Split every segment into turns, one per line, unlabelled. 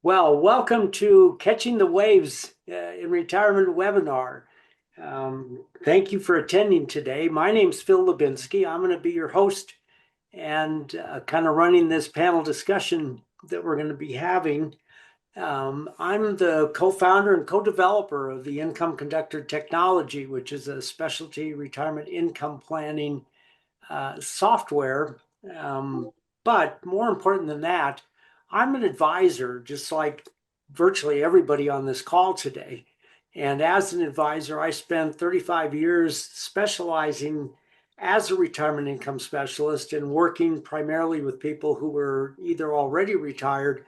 Well, welcome to Catching the Waves in Retirement webinar. Thank you for attending today. My name's Phil Lubinski. I'm going to be your host and kind of running this panel discussion that we're going to be having. I'm the co-founder and co-developer of the Income Conductor technology, which is a specialty retirement income planning software. But more important than that, I'm an advisor, just like virtually everybody on this call today. And as an advisor, I spent 35 years specializing as a retirement income specialist and working primarily with people who were either already retired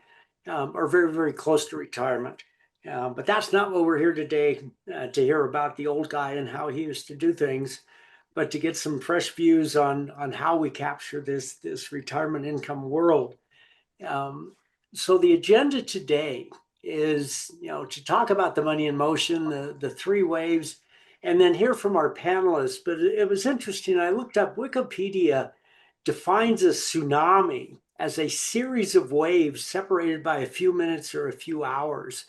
or very, very close to retirement. But that's not what we're here today to hear about the old guy and how he used to do things, but to get some fresh views on how we capture this retirement income world. So the agenda today is, to talk about the money in motion, the three waves, and then hear from our panelists. But it was interesting. I looked up Wikipedia defines a tsunami as a series of waves separated by a few minutes or a few hours.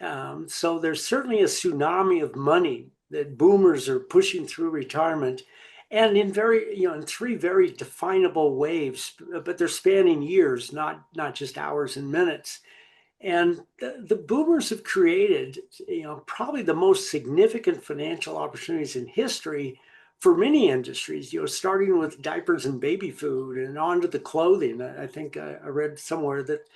So there's certainly a tsunami of money that boomers are pushing through retirement, and in three very definable waves, but they're spanning years, not just hours and minutes. And the boomers have created, probably the most significant financial opportunities in history for many industries, starting with diapers and baby food and on to the clothing. I think I read somewhere that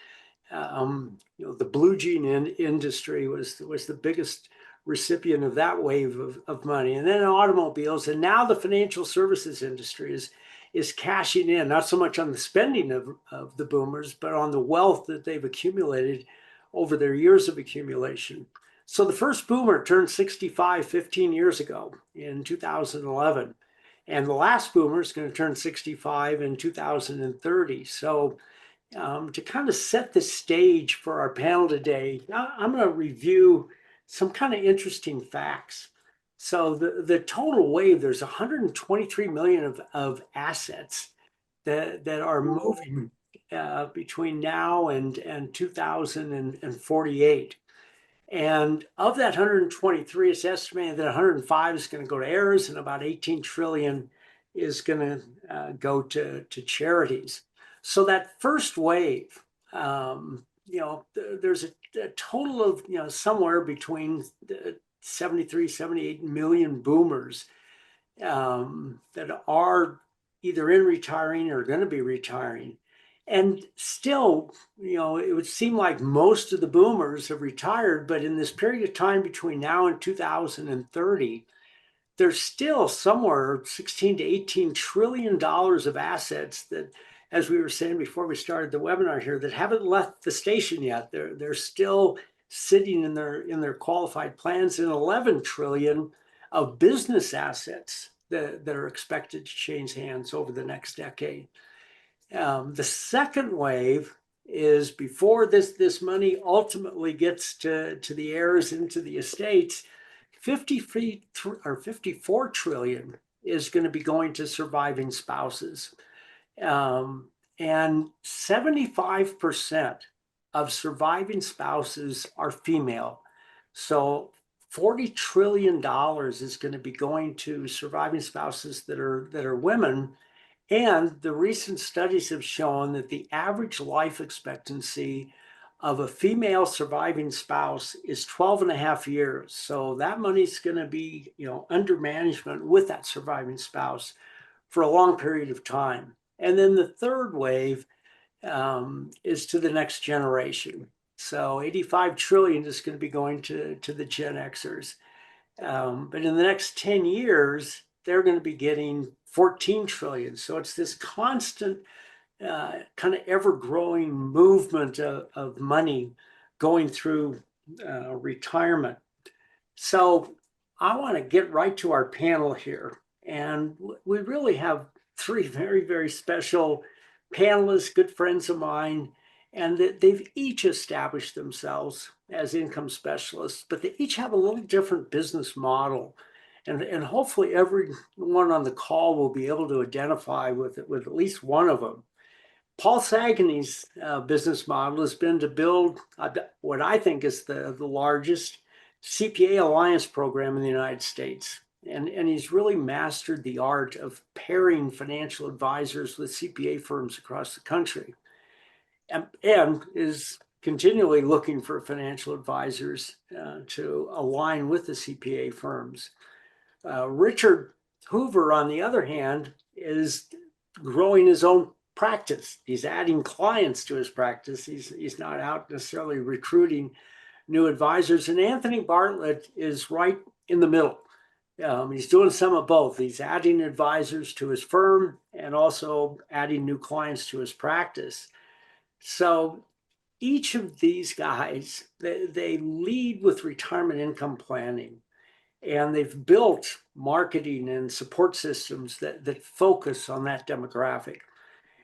the blue jean industry was the biggest recipient of that wave of money, and then automobiles, and now the financial services industry is cashing in, not so much on the spending of the boomers, but on the wealth that they've accumulated over their years of accumulation. So the first boomer turned 65 15 years ago in 2011, and the last boomer is going to turn 65 in 2030. So to kind of set the stage for our panel today, I'm going to review some kind of interesting facts. So the total wave, there's 123 million of assets that are moving between now and 2048. And of that 123, it's estimated that 105 is going to go to heirs and about 18 trillion is going to go to charities. So that first wave, there's a total of, somewhere between 73, 78 million boomers that are either in retiring or going to be retiring. And still, it would seem like most of the boomers have retired, but in this period of time between now and 2030, there's still somewhere 16 to 18 trillion dollars of assets that, as we were saying before we started the webinar here, that haven't left the station yet. They're still sitting in their qualified plans, and 11 trillion of business assets that are expected to change hands over the next decade. The second wave is before this money ultimately gets to the heirs and to the estates. 54 trillion is going to be going to surviving spouses. And 75% of surviving spouses are female. So $40 trillion is going to be going to surviving spouses that are women. And the recent studies have shown that the average life expectancy of a female surviving spouse is 12 and a half years. So that money's going to be, under management with that surviving spouse for a long period of time. And then the third wave is to the next generation. So 85 trillion is going to be going to the Gen Xers. But in the next 10 years, they're going to be getting 14 trillion. So it's this constant kind of ever-growing movement of money going through retirement. So I want to get right to our panel here. And we really have three very, very special panelists, good friends of mine, and they've each established themselves as income specialists, but they each have a little different business model. And hopefully everyone on the call will be able to identify with at least one of them. Paul Saganey's business model has been to build what I think is the largest CPA alliance program in the United States. And he's really mastered the art of pairing financial advisors with CPA firms across the country and is continually looking for financial advisors to align with the CPA firms. Richard Hoover, on the other hand, is growing his own practice. He's adding clients to his practice. He's not out necessarily recruiting new advisors. And Anthony Bartlett is right in the middle. He's doing some of both. He's adding advisors to his firm and also adding new clients to his practice. So each of these guys, they lead with retirement income planning. And they've built marketing and support systems that focus on that demographic.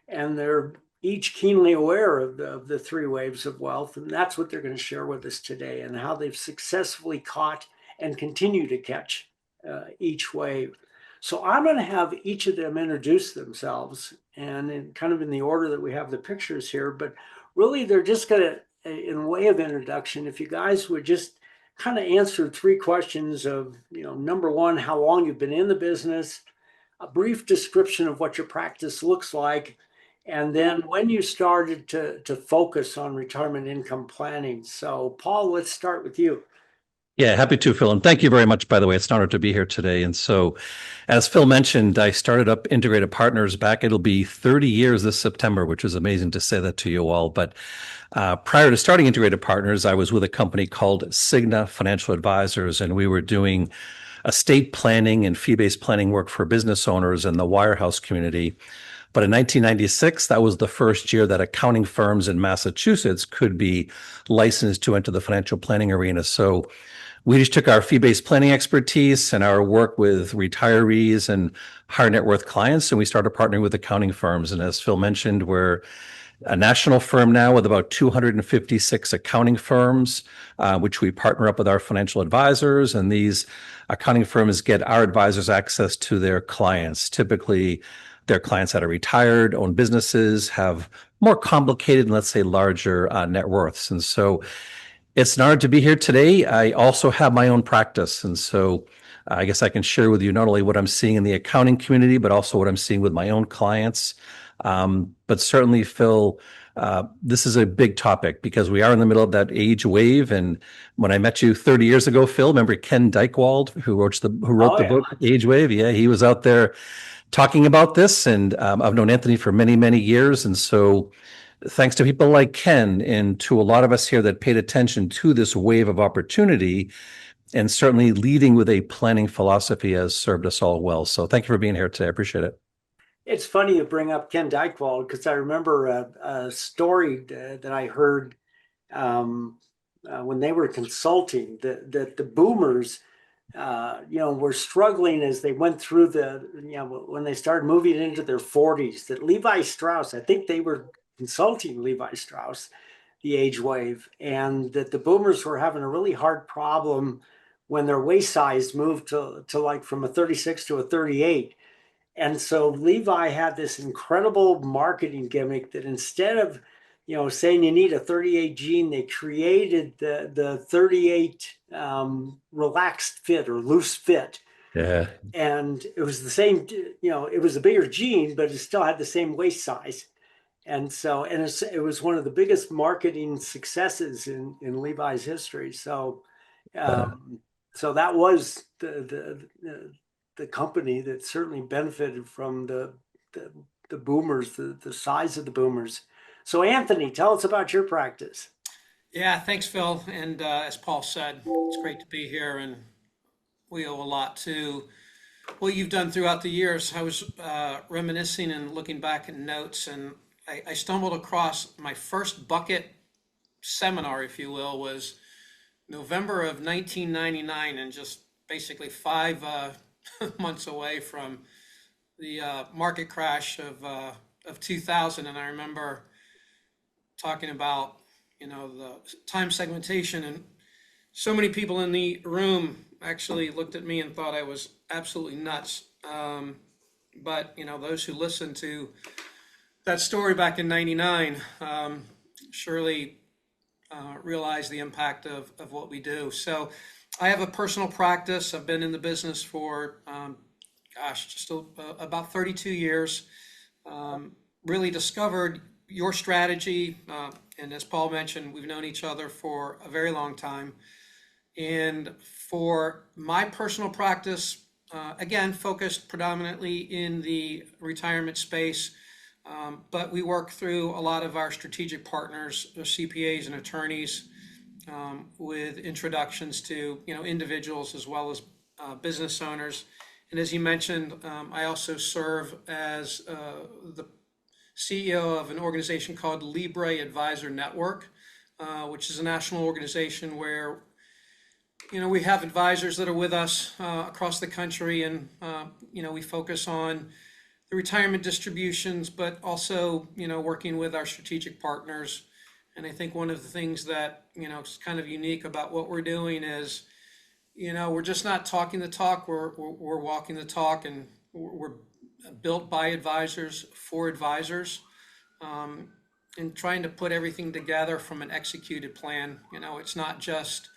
And they're each keenly aware of the three waves of wealth. And that's what they're going to share with us today, and how they've successfully caught and continue to catch each wave. So I'm going to have each of them introduce themselves, and kind of in the order that we have the pictures here. But really, they're just going to, in way of introduction, if you guys would just kind of answer three questions of, number one, how long you've been in the business, a brief description of what your practice looks like, and then when you started to focus on retirement income planning. So Paul, let's start with you.
Yeah, happy to, Phil. And thank you very much, by the way. It's an honor to be here today. And so, as Phil mentioned, I started up Integrated Partners back. It'll be 30 years this September, which is amazing to say that to you all. But prior to starting Integrated Partners, I was with a company called Cigna Financial Advisors, and we were doing estate planning and fee-based planning work for business owners in the wirehouse community. But in 1996, that was the first year that accounting firms in Massachusetts could be licensed to enter the financial planning arena. So we just took our fee-based planning expertise and our work with retirees and higher net worth clients, and we started partnering with accounting firms. And as Phil mentioned, we're a national firm now with about 256 accounting firms, which we partner up with our financial advisors. And these accounting firms get our advisors access to their clients. Typically, their clients that are retired, own businesses, have more complicated and, let's say, larger net worths. And so it's an honor to be here today. I also have my own practice. And so I guess I can share with you not only what I'm seeing in the accounting community, but also what I'm seeing with my own clients. But certainly, Phil, this is a big topic because we are in the middle of that age wave. And when I met you 30 years ago, Phil, remember Ken Dykewald, who wrote the book Age Wave? Yeah, he was out there talking about this. And I've known Anthony for many, many years. And so thanks to people like Ken and to a lot of us here that paid attention to this wave of opportunity, and certainly leading with a planning philosophy has served us all well. So thank you for being here today. I appreciate it.
It's funny you bring up Ken Dykewald, because I remember a story that I heard when they were consulting that the boomers, were struggling as they went through when they started moving into their 40s, that Levi Strauss, I think they were consulting Levi Strauss, the age wave, and that the boomers were having a really hard problem when their waist size moved to like from a 36 to a 38. And so Levi had this incredible marketing gimmick that instead of, saying you need a 38 gene, they created the 38 relaxed fit or loose fit.
Yeah.
And it was the same, it was a bigger gene, but it still had the same waist size. And so, it was one of the biggest marketing successes in Levi's history. So, so that was the company that certainly benefited from the boomers, the size of the boomers. So, Anthony, tell us about your practice.
Yeah, thanks, Phil. And as Paul said, it's great to be here, and we owe a lot to what you've done throughout the years. I was reminiscing and looking back at notes, and I stumbled across my first bucket seminar, if you will, was November of 1999, and just basically 5 months away from the market crash of 2000. And I remember talking about, the time segmentation, and so many people in the room actually looked at me and thought I was absolutely nuts. But, those who listened to that story back in '99, surely realized the impact of what we do. So I have a personal practice. I've been in the business for, just about 32 years. Really discovered your strategy. And as Paul mentioned, we've known each other for a very long time. And for my personal practice, again, focused predominantly in the retirement space, but we work through a lot of our strategic partners, CPAs and attorneys, with introductions to individuals as well as business owners. And as you mentioned, I also serve as the CEO of an organization called Libre Advisor Network, which is a national organization where we have advisors that are with us across the country, and we focus on the retirement distributions, but also working with our strategic partners. And I think one of the things that is kind of unique about what we're doing is we're just not talking the talk, we're walking the talk, and we're built by advisors for advisors, and trying to put everything together from an executed plan. It's not just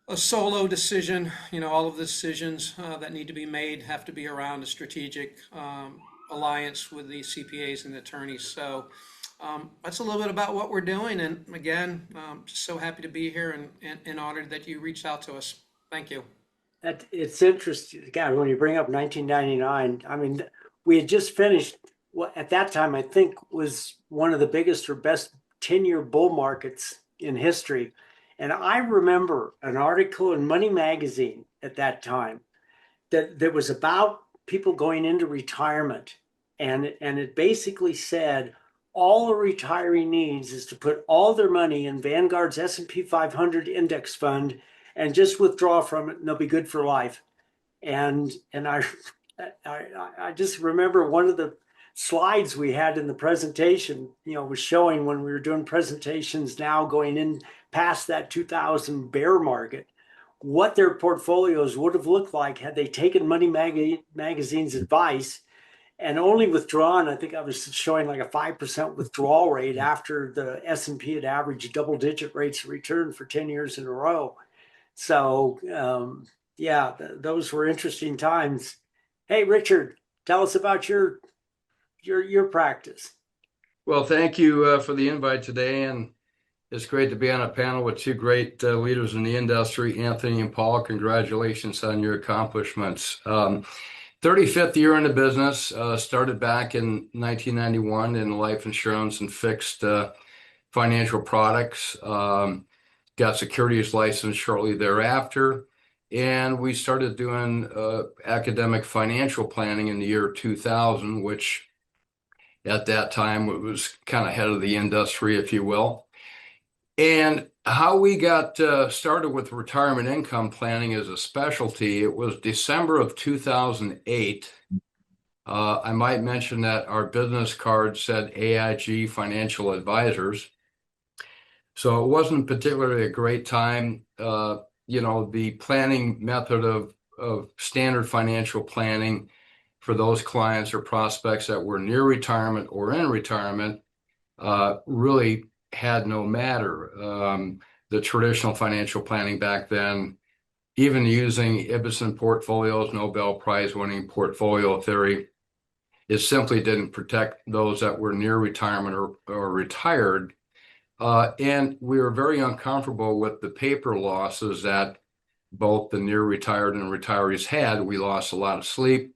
a solo decision. All of the decisions that need to be made have to be around a strategic alliance with the CPAs and the attorneys. So that's a little bit about what we're doing. And again, just so happy to be here and honored that you reached out to us. Thank you.
It's interesting. God, when you bring up 1999, I mean, we had just finished what at that time I think was one of the biggest or best 10-year bull markets in history. And I remember an article in Money Magazine at that time that was about people going into retirement. And it basically said, all a retiree needs is to put all their money in Vanguard's S&P 500 index fund and just withdraw from it, and they'll be good for life. And I just remember one of the slides we had in the presentation, was showing when we were doing presentations now going in past that 2000 bear market, what their portfolios would have looked like had they taken Money Magazine's advice and only withdrawn. I think I was showing like a 5% withdrawal rate after the S&P had averaged double-digit rates of return for 10 years in a row. So, those were interesting times. Hey, Richard, tell us about your practice.
Well, thank you for the invite today, and it's great to be on a panel with two great leaders in the industry, Anthony and Paul. Congratulations on your accomplishments. 35th year in the business, started back in 1991 in life insurance and fixed financial products. Got securities license shortly thereafter, and we started doing academic financial planning in the year 2000, which at that time it was kind of head of the industry, if you will. And how we got started with retirement income planning as a specialty, it was December of 2008. I might mention that our business card said AIG Financial Advisors. So it wasn't particularly a great time. The planning method of standard financial planning for those clients or prospects that were near retirement or in retirement really had no matter. The traditional financial planning back then, even using Ibsen portfolios, Nobel Prize winning portfolio theory, it simply didn't protect those that were near retirement or retired. And we were very uncomfortable with the paper losses that both the near retired and retirees had. We lost a lot of sleep,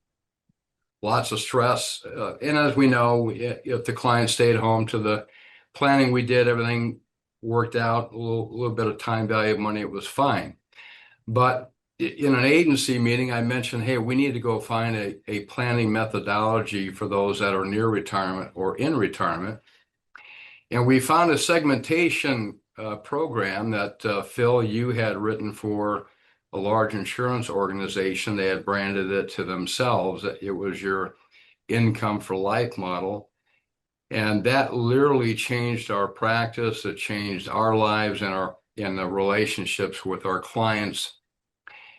lots of stress. And as we know, if the client stayed home to the planning we did, everything worked out, a little bit of time value of money, it was fine. But in an agency meeting, I mentioned, hey, we need to go find a planning methodology for those that are near retirement or in retirement. And we found a segmentation program that Phil, you had written for a large insurance organization. They had branded it to themselves. It was your income for life model. And that literally changed our practice. It changed our lives and the relationships with our clients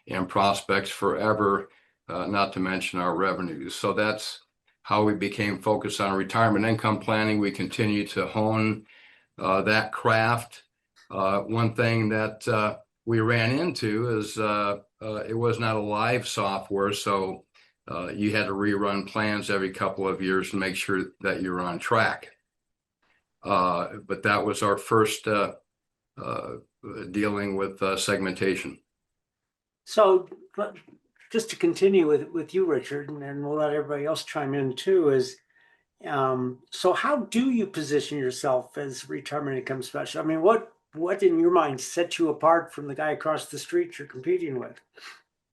and prospects forever, not to mention our revenues. So that's how we became focused on retirement income planning. We continue to hone that craft. One thing that we ran into is it was not a live software, so you had to rerun plans every couple of years to make sure that you're on track. But that was our first dealing with segmentation.
So just to continue with you, Richard, and then we'll let everybody else chime in too, is so how do you position yourself as retirement income specialist? I mean, what in your mind sets you apart from the guy across the street you're competing with?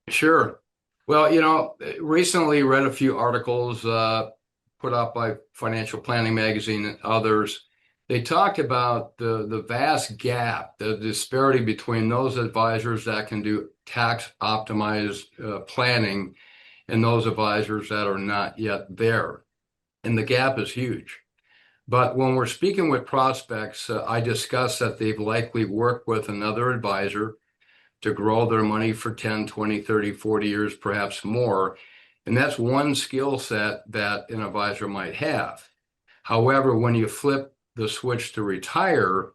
Sure. Well, recently read a few articles put out by Financial Planning Magazine and others. They talked about the vast gap, the disparity between those advisors that can do tax optimized planning and those advisors that are not yet there. And the gap is huge. But when we're speaking with prospects, I discuss that they've likely worked with another advisor to grow their money for 10, 20, 30, 40 years, perhaps more. And that's one skill set that an advisor might have. However, when you flip the switch to retire,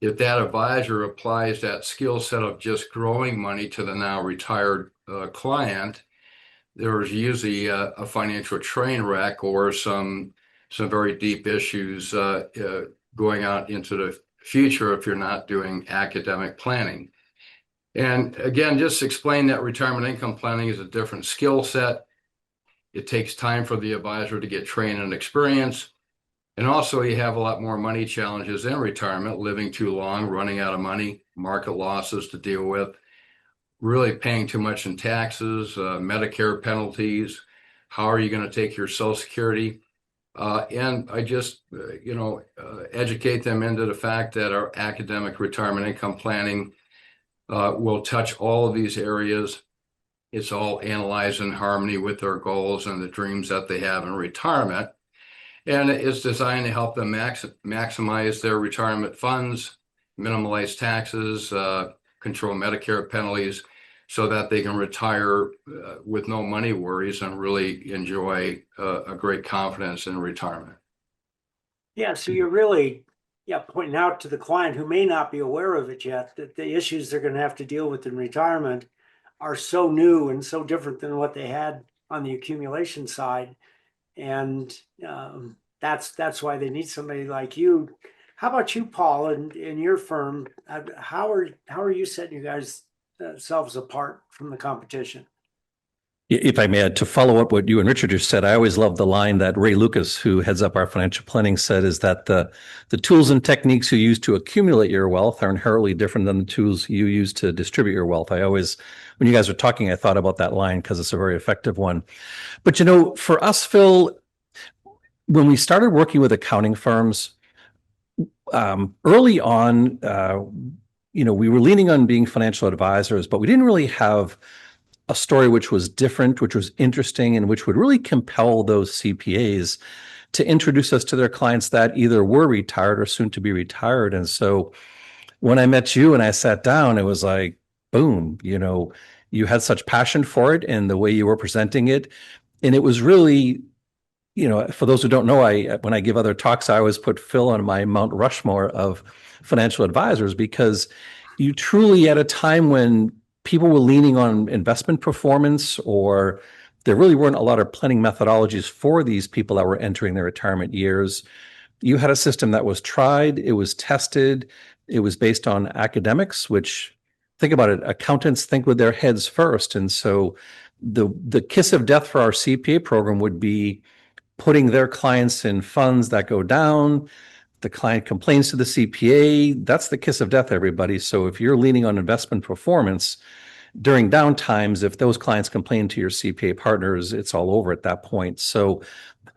if that advisor applies that skill set of just growing money to the now retired client, there's usually a financial train wreck or some very deep issues going out into the future if you're not doing academic planning. And again, just explain that retirement income planning is a different skill set. It takes time for the advisor to get trained and experience. And also you have a lot more money challenges in retirement, living too long, running out of money, market losses to deal with, really paying too much in taxes, Medicare penalties. How are you going to take your Social Security? And I just, educate them into the fact that our academic retirement income planning will touch all of these areas. It's all analyzed in harmony with their goals and the dreams that they have in retirement. And it's designed to help them maximize their retirement funds, minimize taxes, control Medicare penalties, so that they can retire with no money worries and really enjoy a great confidence in retirement.
Yeah, so you're really pointing out to the client who may not be aware of it yet that the issues they're going to have to deal with in retirement are so new and so different than what they had on the accumulation side. And that's why they need somebody like you. How about you, Paul, and in your firm? How are you setting you guys selves apart from the competition?
If I may add, to follow up what you and Richard just said, I always love the line that Ray Lucas, who heads up our financial planning, said, is that the tools and techniques you use to accumulate your wealth are inherently different than the tools you use to distribute your wealth. I always, when you guys were talking, I thought about that line because it's a very effective one. But, for us, Phil, when we started working with accounting firms, early on, we were leaning on being financial advisors, but we didn't really have a story which was different, which was interesting, and which would really compel those CPAs to introduce us to their clients that either were retired or soon to be retired. And so when I met you and I sat down, it was like, boom, you had such passion for it and the way you were presenting it. And it was really, for those who don't know, when I give other talks, I always put Phil on my Mount Rushmore of financial advisors, because you truly, at a time when people were leaning on investment performance, or there really weren't a lot of planning methodologies for these people that were entering their retirement years, you had a system that was tried, it was tested, it was based on academics, which, think about it, accountants think with their heads first. And so the kiss of death for our CPA program would be putting their clients in funds that go down. The client complains to the CPA. That's the kiss of death, everybody. So if you're leaning on investment performance during down times, if those clients complain to your CPA partners, it's all over at that point. So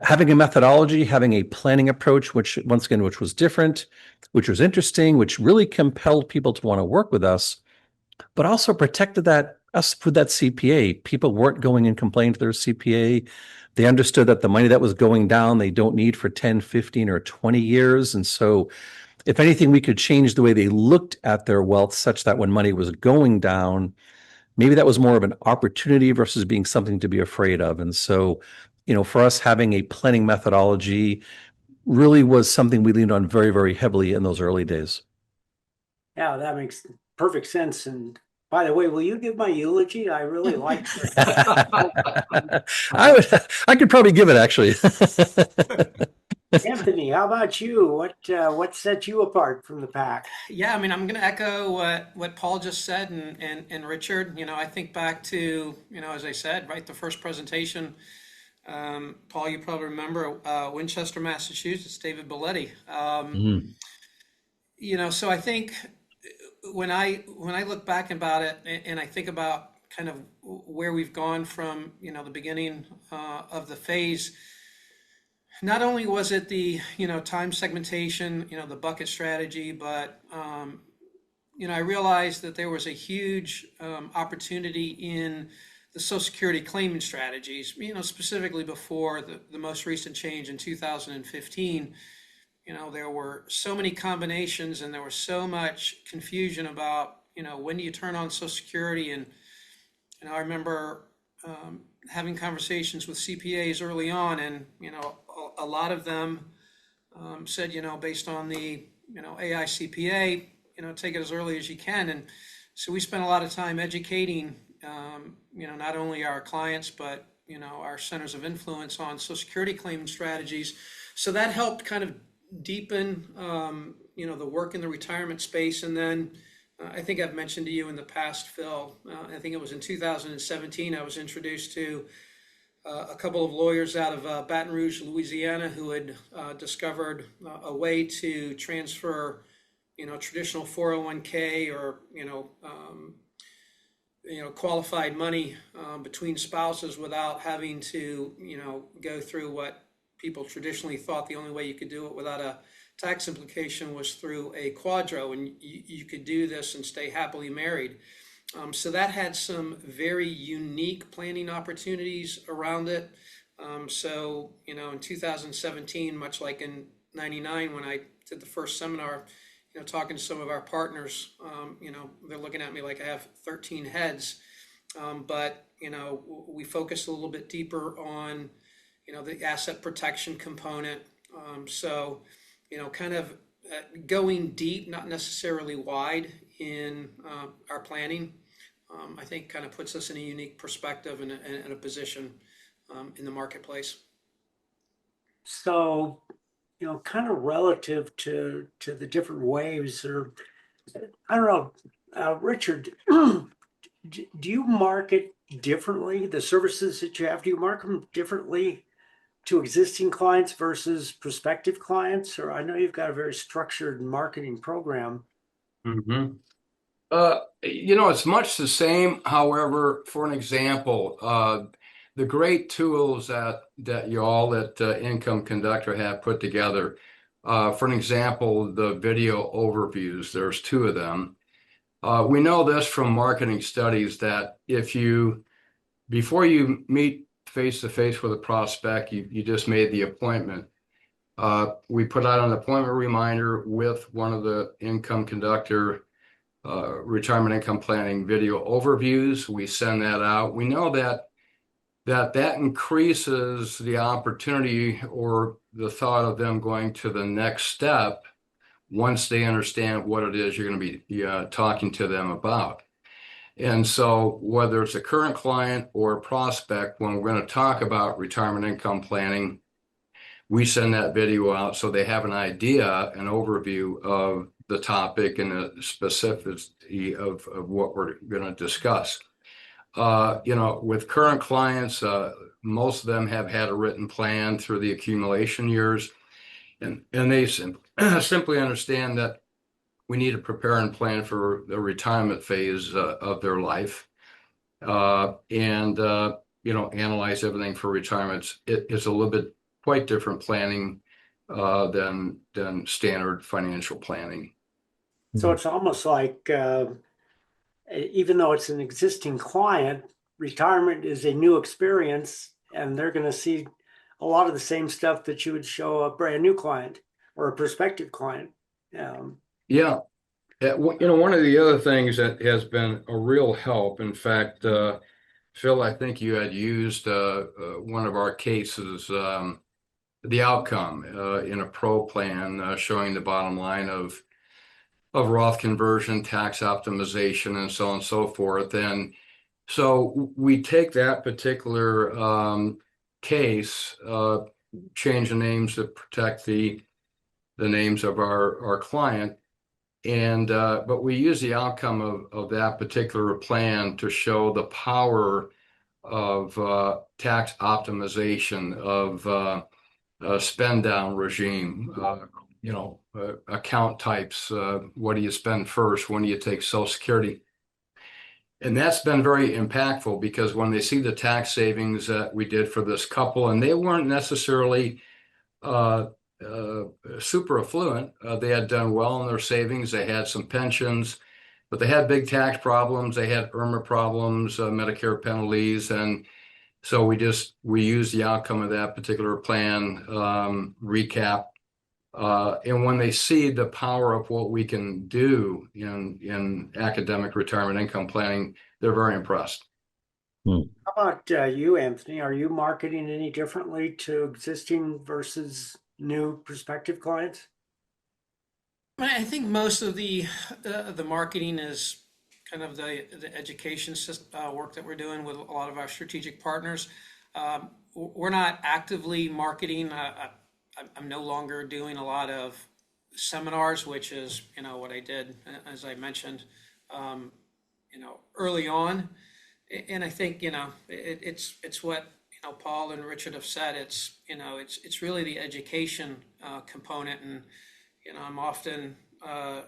having a methodology, having a planning approach, which once again, which was different, which was interesting, which really compelled people to want to work with us, but also protected us with that CPA. People weren't going and complaining to their CPA. They understood that the money that was going down, they don't need for 10, 15, or 20 years. And so if anything, we could change the way they looked at their wealth such that when money was going down, maybe that was more of an opportunity versus being something to be afraid of. And so for us, having a planning methodology really was something we leaned on very, very heavily in those early days.
Yeah, that makes perfect sense. And by the way, will you give my eulogy? I really like
I could probably give it actually.
Anthony, how about you? What set you apart from the pack?
Yeah, I mean, I'm going to echo what Paul just said and Richard. I think back to, as I said, right, the first presentation. Paul, you probably remember Winchester, Massachusetts, David Belletti.
Mhm.
So I think when I look back about it and I think about kind of where we've gone from, the beginning of the phase, not only was it the, time segmentation, the bucket strategy, but, I realized that there was a huge opportunity in the Social Security claiming strategies, specifically before the most recent change in 2015. There were so many combinations and there was so much confusion about, when do you turn on Social Security? And, I remember having conversations with CPAs early on, and, a lot of them said, based on the, AI CPA, take it as early as you can. And so we spent a lot of time educating, not only our clients, but, our centers of influence on Social Security claiming strategies. So that helped kind of deepen, the work in the retirement space. And then I think I've mentioned to you in the past, Phil, I think it was in 2017, I was introduced to a couple of lawyers out of Baton Rouge, Louisiana, who had discovered a way to transfer, traditional 401k or, qualified money between spouses without having to, go through what people traditionally thought the only way you could do it without a tax implication was through a quadro, and you could do this and stay happily married. So that had some very unique planning opportunities around it. So, in 2017, much like in 99, when I did the first seminar, talking to some of our partners, they're looking at me like I have 13 heads. But, we focused a little bit deeper on, the asset protection component. So, kind of going deep, not necessarily wide in our planning, I think kind of puts us in a unique perspective and a position in the marketplace.
So, kind of relative to the different waves, or I don't know, Richard, do you market differently the services that you have? Do you market them differently to existing clients versus prospective clients? Or I know you've got a very structured marketing program.
Mm-hmm. It's much the same. However, for an example, the great tools that y'all at Income Conductor have put together, for an example, the video overviews, there's 2 of them. We know this from marketing studies that before you meet face to face with a prospect, you just made the appointment. We put out an appointment reminder with one of the Income Conductor retirement income planning video overviews. We send that out. We know that increases the opportunity or the thought of them going to the next step once they understand what it is you're going to be talking to them about. And so whether it's a current client or a prospect, when we're going to talk about retirement income planning, we send that video out so they have an idea, an overview of the topic and the specificity of what we're going to discuss. With current clients, most of them have had a written plan through the accumulation years, and they simply understand that we need to prepare and plan for the retirement phase of their life, and analyze everything for retirement. It's a little bit quite different planning than standard financial planning.
So it's almost like, even though it's an existing client, retirement is a new experience, and they're going to see a lot of the same stuff that you would show a brand new client or a prospective client.
Yeah. One of the other things that has been a real help, in fact, Phil, I think you had used one of our cases, the outcome in a pro plan showing the bottom line of Roth conversion, tax optimization, and so on and so forth. And so we take that particular case, change the names to protect the names of our client. And but we use the outcome of that particular plan to show the power of tax optimization, of spend down regime, account types. What do you spend first? When do you take Social Security? And that's been very impactful because when they see the tax savings that we did for this couple, and they weren't necessarily super affluent. They had done well in their savings. They had some pensions, but they had big tax problems. They had IRMA problems, Medicare penalties. And so we used the outcome of that particular plan, recap. And when they see the power of what we can do in academic retirement income planning, they're very impressed.
How about you, Anthony? Are you marketing any differently to existing versus new prospective clients?
I think most of the marketing is kind of the education work that we're doing with a lot of our strategic partners. We're not actively marketing. I'm no longer doing a lot of seminars, which is what I did, as I mentioned, early on. And I think it's what Paul and Richard have said. It's really the education component, and I'm often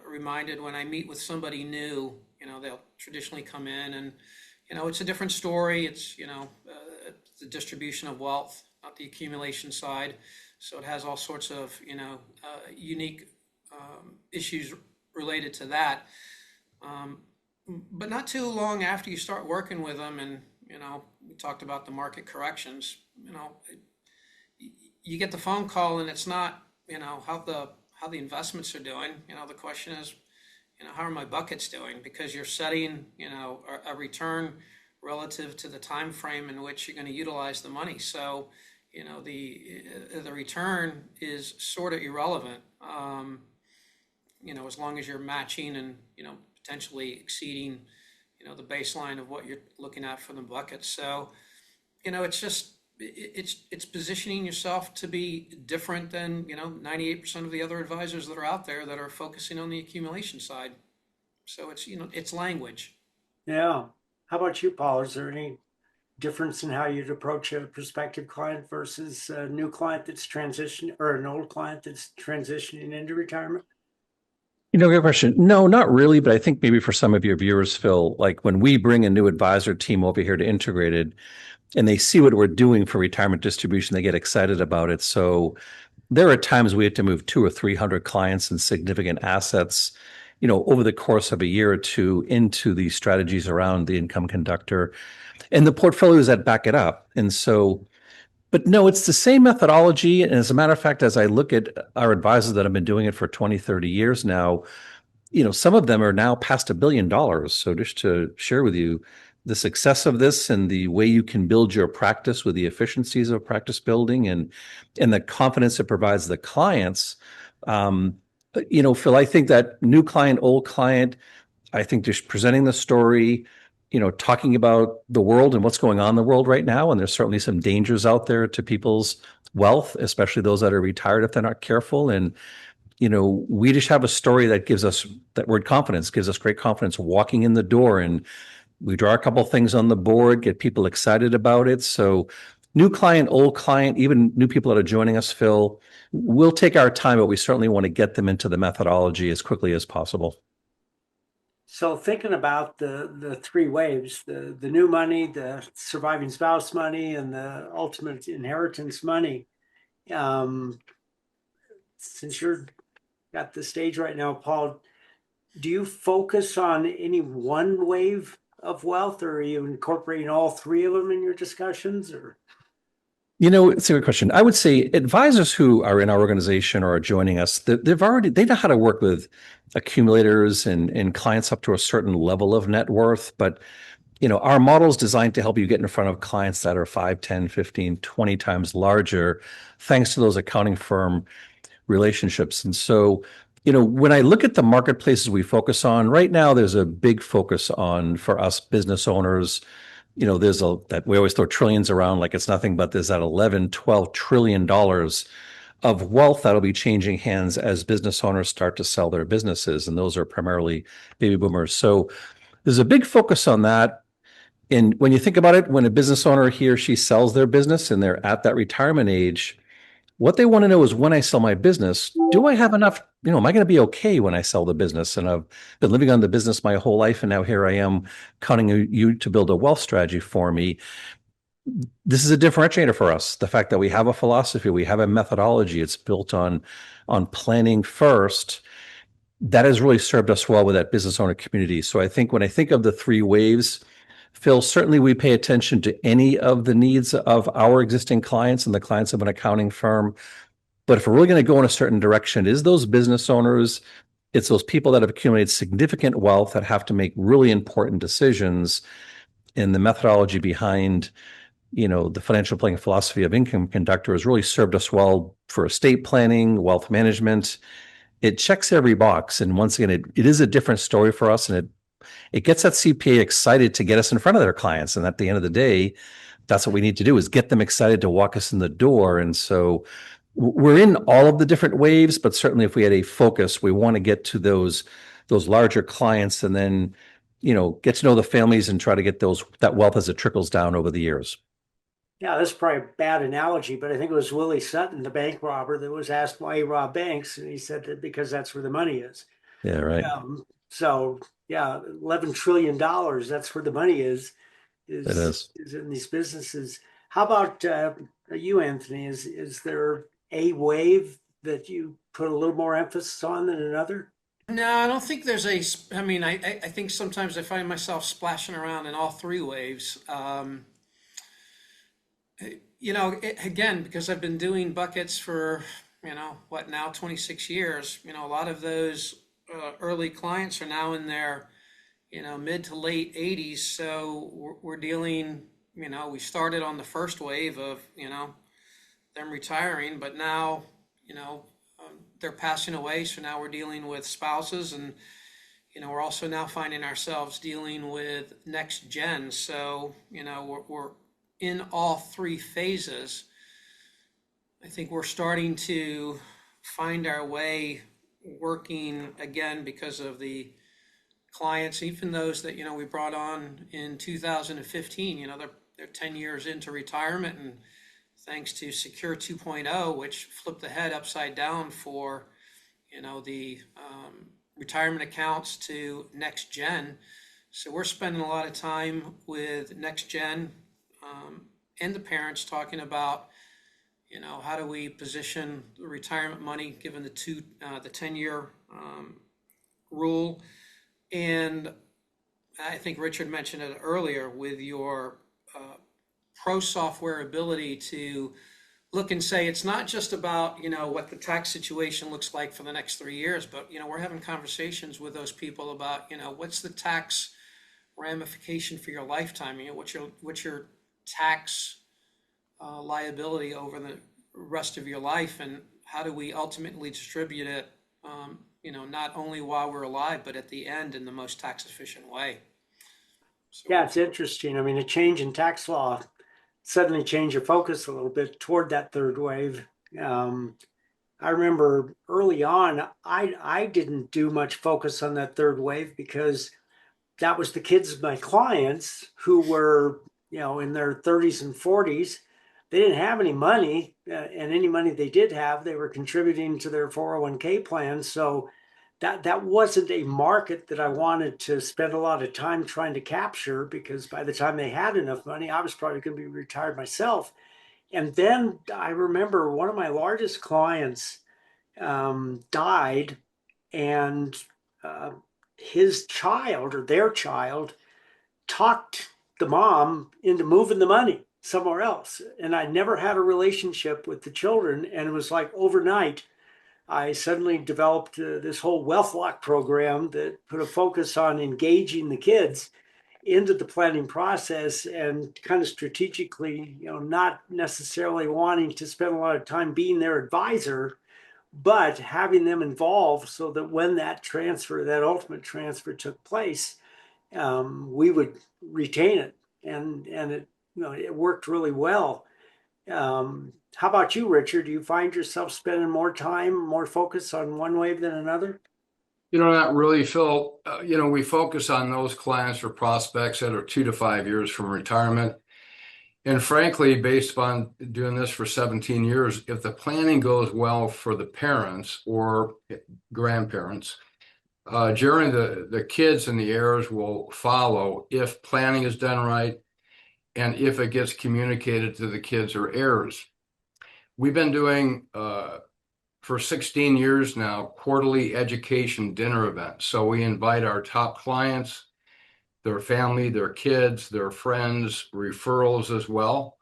reminded when I meet with somebody new, they'll traditionally come in and it's a different story. It's the distribution of wealth, not the accumulation side. So it has all sorts of unique issues related to that. But not too long after you start working with them, and we talked about the market corrections. You get the phone call, and it's not how the investments are doing. The question is, how are my buckets doing? Because you're setting a return relative to the time frame in which you're going to utilize the money. So the return is sort of irrelevant. As long as you're matching and potentially exceeding, the baseline of what you're looking at for the bucket. So, it's just, it's positioning yourself to be different than, 98% of the other advisors that are out there that are focusing on the accumulation side. So it's language.
Yeah. How about you, Paul? Is there any difference in how you'd approach a prospective client versus a new client that's transitioning, or an old client that's transitioning into retirement?
Good question. No, not really, but I think maybe for some of your viewers, Phil, like when we bring a new advisor team over here to Integrated and they see what we're doing for retirement distribution, they get excited about it. So there are times we have to move 200 or 300 clients and significant assets, over the course of a year or two into these strategies around the income conductor and the portfolios that back it up. And so, but no, it's the same methodology. And as a matter of fact, as I look at our advisors that have been doing it for 20, 30 years now, some of them are now past $1 billion. So just to share with you the success of this and the way you can build your practice with the efficiencies of practice building and the confidence it provides the clients. Phil, I think that new client, old client, I think just presenting the story, talking about the world and what's going on in the world right now. And there's certainly some dangers out there to people's wealth, especially those that are retired if they're not careful. And, we just have a story that gives us that word confidence, gives us great confidence walking in the door. And we draw a couple of things on the board, get people excited about it. So new client, old client, even new people that are joining us, Phil, we'll take our time, but we certainly want to get them into the methodology as quickly as possible.
So thinking about the three waves, the new money, the surviving spouse money, and the ultimate inheritance money, since you're at the stage right now, Paul, do you focus on any one wave of wealth, or are you incorporating all three of them in your discussions? Or
It's a good question. I would say advisors who are in our organization or are joining us, they know how to work with accumulators and clients up to a certain level of net worth. But our model is designed to help you get in front of clients that are 5, 10, 15, 20 times larger, thanks to those accounting firm relationships. And so, when I look at the marketplaces we focus on right now, there's a big focus on, for us business owners, there's that we always throw trillions around like it's nothing, but there's that 11, 12 trillion dollars of wealth that'll be changing hands as business owners start to sell their businesses. And those are primarily baby boomers. So there's a big focus on that. And when you think about it, when a business owner, he or she sells their business and they're at that retirement age, what they want to know is, when I sell my business, do I have enough? Am I going to be okay when I sell the business? And I've been living on the business my whole life, and now here I am counting you to build a wealth strategy for me. This is a differentiator for us. The fact that we have a philosophy, we have a methodology, it's built on planning first. That has really served us well with that business owner community. So I think when I think of the three waves, Phil, certainly we pay attention to any of the needs of our existing clients and the clients of an accounting firm. But if we're really going to go in a certain direction, it is those business owners, it's those people that have accumulated significant wealth that have to make really important decisions. And the methodology behind, the financial planning philosophy of Income Conductor has really served us well for estate planning, wealth management. It checks every box. And once again, it is a different story for us, and it gets that CPA excited to get us in front of their clients. And at the end of the day, that's what we need to do, is get them excited to walk us in the door. And so we're in all of the different waves, but certainly if we had a focus, we want to get to those larger clients, and then, get to know the families and try to get that wealth as it trickles down over the years.
Yeah, that's probably a bad analogy, but I think it was Willie Sutton, the bank robber, that was asked why he robbed banks. And he said that because that's where the money is.
Yeah, right.
So yeah, $11 trillion, that's where the money is in these businesses. How about you, Anthony? Is there a wave that you put a little more emphasis on than another?
No, I don't think there's I mean, I think sometimes I find myself splashing around in all three waves. Again, because I've been doing buckets for, what now, 26 years, a lot of those early clients are now in their, mid to late 80s. So we're dealing, we started on the first wave of, them retiring, but now, they're passing away. So now we're dealing with spouses, and, we're also now finding ourselves dealing with next gen. So, we're in all three phases. I think we're starting to find our way working again because of the clients, even those that, we brought on in 2015, they're 10 years into retirement, and thanks to Secure 2.0, which flipped the head upside down for, the retirement accounts to next gen. So we're spending a lot of time with next gen, and the parents talking about, how do we position the retirement money given the 10-year rule. And I think Richard mentioned it earlier with your pro software ability to look and say, it's not just about, what the tax situation looks like for the next 3 years, but, we're having conversations with those people about, what's the tax ramification for your lifetime? What's your tax liability over the rest of your life, and how do we ultimately distribute it, not only while we're alive, but at the end in the most tax efficient way. So,
Yeah, it's interesting. I mean, a change in tax law suddenly changed your focus a little bit toward that third wave. I remember early on, I didn't do much focus on that third wave because that was the kids of my clients who were, in their 30s and 40s. They didn't have any money, and any money they did have, they were contributing to their 401k plan. So that wasn't a market that I wanted to spend a lot of time trying to capture, because by the time they had enough money, I was probably going to be retired myself. And then I remember one of my largest clients died, and his child, or their child, talked the mom into moving the money somewhere else. And I never had a relationship with the children. And it was like overnight, I suddenly developed this whole wealth lock program that put a focus on engaging the kids. into the planning process and kind of strategically, not necessarily wanting to spend a lot of time being their advisor, but having them involved so that when that transfer, that ultimate transfer took place, we would retain it. And it, it worked really well. How about you, Richard? Do you find yourself spending more time, more focus on one wave than another?
Not really, Phil. We focus on those clients or prospects that are 2 to 5 years from retirement. And frankly, based upon doing this for 17 years, if the planning goes well for the parents or grandparents, generally the kids and the heirs will follow if planning is done right and if it gets communicated to the kids or heirs. We've been doing for 16 years now quarterly education dinner events. So we invite our top clients, their family, their kids, their friends, referrals as well.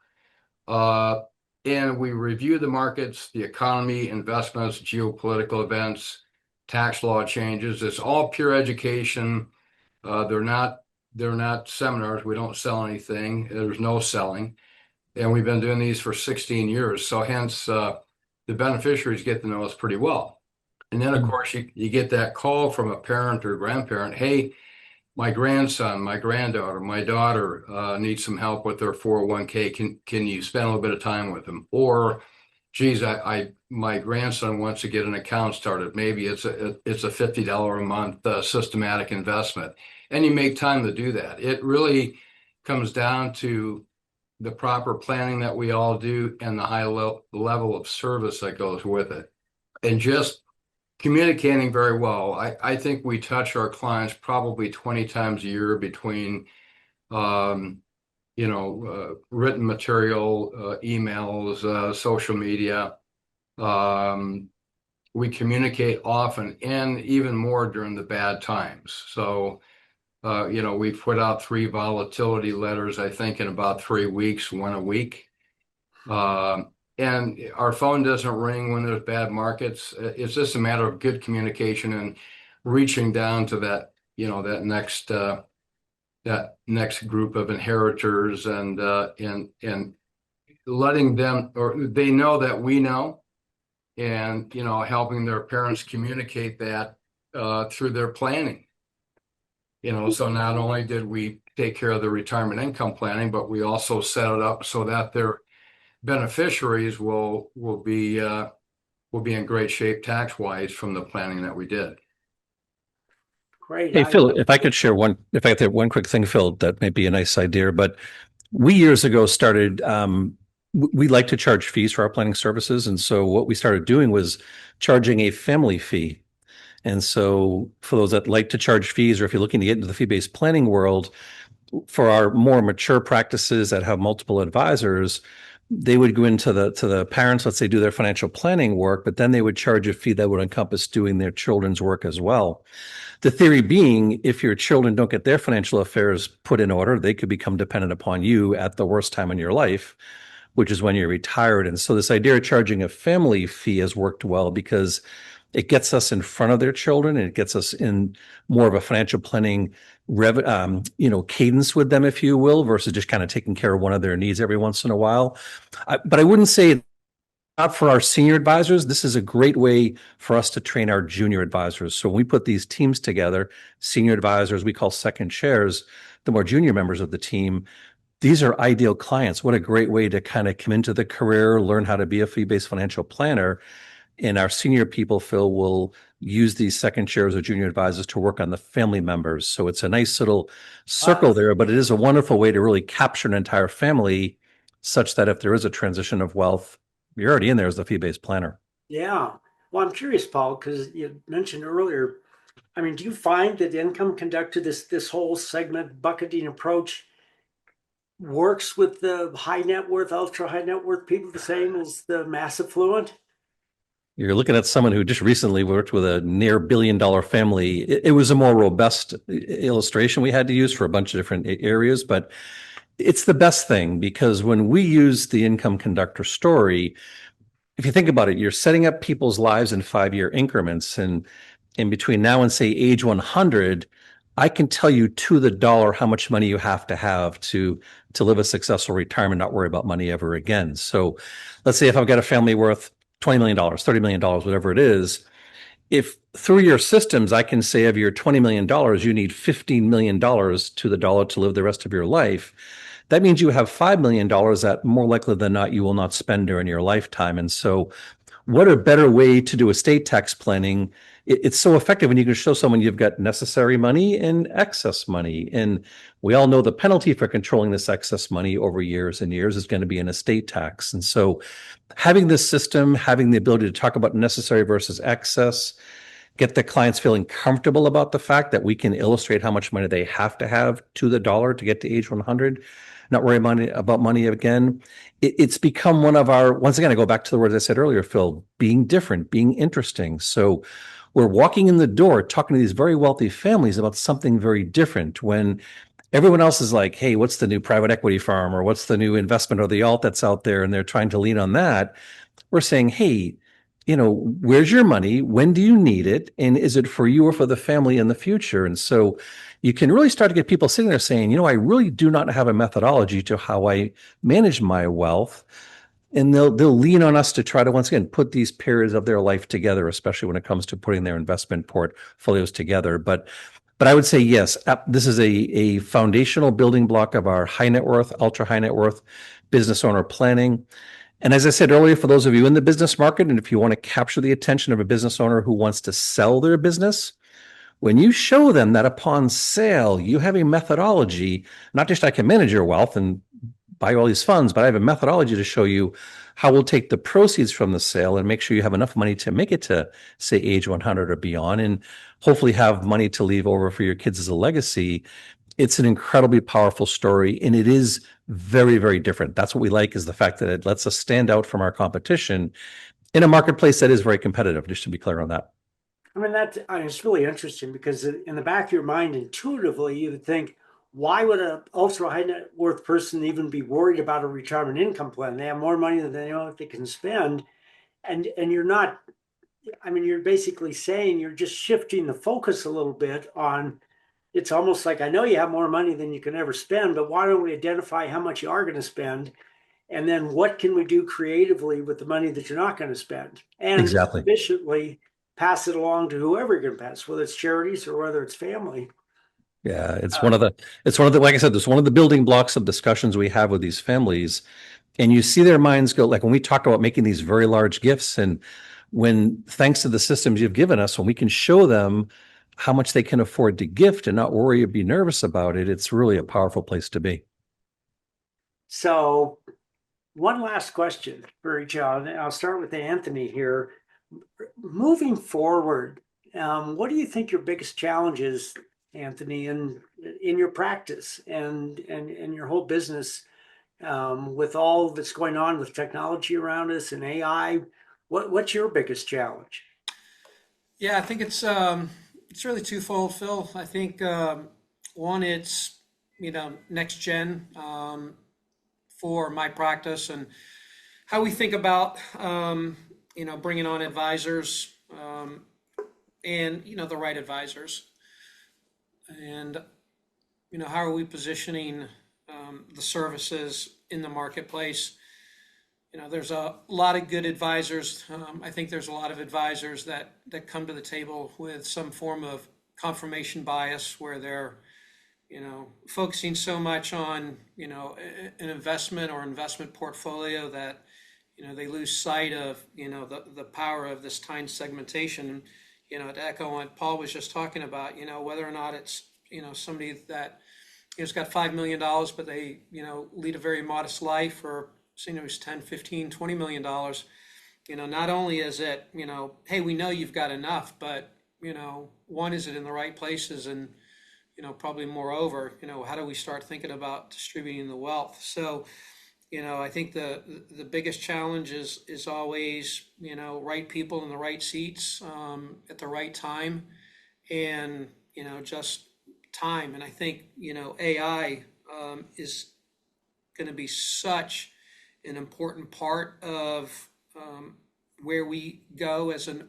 And we review the markets, the economy, investments, geopolitical events, tax law changes. It's all pure education. They're not seminars. We don't sell anything. There's no selling. And we've been doing these for 16 years. So hence the beneficiaries get to know us pretty well. And then, of course, you get that call from a parent or grandparent, hey, my grandson, my granddaughter, my daughter needs some help with their 401k. Can you spend a little bit of time with them? Or, geez, my grandson wants to get an account started. Maybe it's a $50 a month systematic investment. And you make time to do that. It really comes down to the proper planning that we all do and the high level of service that goes with it. And just communicating very well. I think we touch our clients probably 20 times a year between, written material, emails, social media. We communicate often and even more during the bad times. So, we put out 3 volatility letters, I think, in about 3 weeks, 1 a week. And our phone doesn't ring when there's bad markets. It's just a matter of good communication and reaching down to that, that next group of inheritors and letting them, or they know that we know, and helping their parents communicate that through their planning. So not only did we take care of the retirement income planning, but we also set it up so that their beneficiaries will be in great shape tax wise from the planning that we did.
Great.
Hey, Phil, if I could share one quick thing, Phil, that may be a nice idea, but we years ago started, we like to charge fees for our planning services. And so what we started doing was charging a family fee. And so for those that like to charge fees, or if you're looking to get into the fee-based planning world, for our more mature practices that have multiple advisors, they would go into the parents, let's say, do their financial planning work, but then they would charge a fee that would encompass doing their children's work as well. The theory being, if your children don't get their financial affairs put in order, they could become dependent upon you at the worst time in your life, which is when you're retired. And so this idea of charging a family fee has worked well because it gets us in front of their children, and it gets us in more of a financial planning cadence with them, if you will, versus just kind of taking care of one of their needs every once in a while. But I wouldn't say not for our senior advisors. This is a great way for us to train our junior advisors. So when we put these teams together, senior advisors, we call second chairs, the more junior members of the team, these are ideal clients. What a great way to kind of come into the career, learn how to be a fee-based financial planner. And our senior people, Phil, will use these second chairs or junior advisors to work on the family members. So it's a nice little circle there, but it is a wonderful way to really capture an entire family such that if there is a transition of wealth, you're already in there as the fee-based planner.
Yeah. Well, I'm curious, Paul, because you mentioned earlier, do you find that income conductor, this whole segment bucketing approach works with the high net worth, ultra high net worth people the same as the mass affluent?
You're looking at someone who just recently worked with a near $1 billion family. It was a more robust illustration we had to use for a bunch of different areas, but it's the best thing because when we use the income conductor story, if you think about it, you're setting up people's lives in 5-year increments. And in between now and say age 100, I can tell you to the dollar how much money you have to live a successful retirement, not worry about money ever again. So let's say if I've got a family worth $20 million, $30 million, whatever it is, if through your systems, I can say of your $20 million, you need $15 million to the dollar to live the rest of your life. That means you have $5 million that more likely than not, you will not spend during your lifetime. And so what a better way to do estate tax planning. It's so effective when you can show someone you've got necessary money and excess money. And we all know the penalty for controlling this excess money over years and years is going to be an estate tax. And so having this system, having the ability to talk about necessary versus excess, get the clients feeling comfortable about the fact that we can illustrate how much money they have to have to the dollar to get to age 100, not worry about money again. It's become one of our, once again, I go back to the words I said earlier, Phil, being different, being interesting. So we're walking in the door talking to these very wealthy families about something very different when everyone else is like, hey, what's the new private equity firm or what's the new investment or the alt that's out there? And they're trying to lean on that. We're saying, hey, where's your money? When do you need it? And is it for you or for the family in the future? And so you can really start to get people sitting there saying, I really do not have a methodology to how I manage my wealth. And they'll lean on us to try to, once again, put these periods of their life together, especially when it comes to putting their investment portfolios together. But I would say, yes, this is a foundational building block of our high net worth, ultra high net worth business owner planning. And as I said earlier, for those of you in the business market, and if you want to capture the attention of a business owner who wants to sell their business, when you show them that upon sale, you have a methodology, not just I can manage your wealth and buy all these funds, but I have a methodology to show you how we'll take the proceeds from the sale and make sure you have enough money to make it to, say, age 100 or beyond, and hopefully have money to leave over for your kids as a legacy. It's an incredibly powerful story, and it is very, very different. That's what we like, is the fact that it lets us stand out from our competition in a marketplace that is very competitive, just to be clear on that.
It's really interesting because in the back of your mind, intuitively, you would think, why would an ultra high net worth person even be worried about a retirement income plan? They have more money than they know what they can spend. And you're not, you're basically saying you're just shifting the focus a little bit on, it's almost like, I know you have more money than you can ever spend, but why don't we identify how much you are going to spend? And then what can we do creatively with the money that you're not going to spend? And
Exactly.
efficiently pass it along to whoever you're going to pass, whether it's charities or whether it's family.
Yeah, it's one of the, like I said, it's one of the building blocks of discussions we have with these families. And you see their minds go, like when we talk about making these very large gifts, and when, thanks to the systems you've given us, when we can show them how much they can afford to gift and not worry or be nervous about it, it's really a powerful place to be.
So one last question for each other. I'll start with Anthony here. Moving forward, what do you think your biggest challenge is, Anthony, in your practice and your whole business, with all that's going on with technology around us and AI? What's your biggest challenge?
Yeah, I think it's really twofold, Phil. I think one, it's next gen for my practice and how we think about bringing on advisors and the right advisors, and how are we positioning the services in the marketplace. There's a lot of good advisors. I think there's a lot of advisors that come to the table with some form of confirmation bias, where they're, focusing so much on, an investment or investment portfolio that, they lose sight of, the power of this time segmentation. To echo what Paul was just talking about, whether or not it's, somebody that has got $5 million, but they, lead a very modest life, or who's 10, 15, $20 million, not only is it, hey, we know you've got enough, but, one, is it in the right places? And, probably moreover, how do we start thinking about distributing the wealth? So, I think the biggest challenge is always, right people in the right seats at the right time, and, just time. And I think, AI is going to be such an important part of where we go as an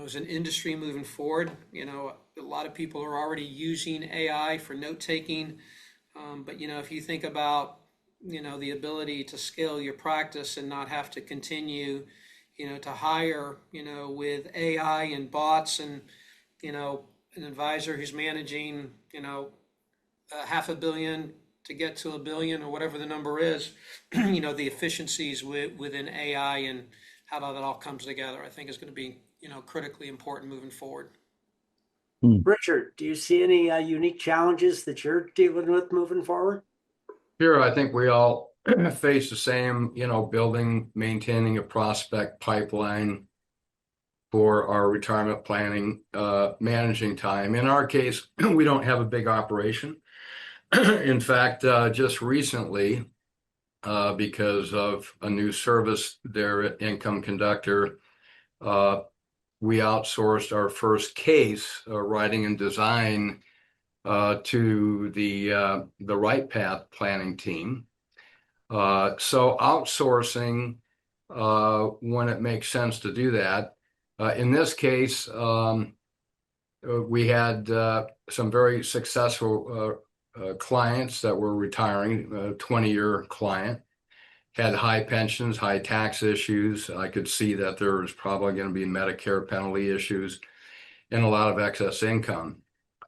as an industry moving forward. A lot of people are already using AI for note taking. But, if you think about, the ability to scale your practice and not have to continue, to hire, with AI and bots and, an advisor who's managing, $500 million to get to $1 billion or whatever the number is, the efficiencies within AI and how that all comes together, I think is going to be, critically important moving forward.
Richard, do you see any unique challenges that you're dealing with moving forward?
Sure, I think we all face the same, building, maintaining a prospect pipeline for our retirement planning, managing time. In our case, we don't have a big operation. In fact, just recently, because of a new service there at Income Conductor, we outsourced our first case, writing and design, to the Right Path planning team. So outsourcing, when it makes sense to do that. In this case, we had some very successful clients that were retiring, a 20-year client, had high pensions, high tax issues. I could see that there was probably going to be Medicare penalty issues and a lot of excess income.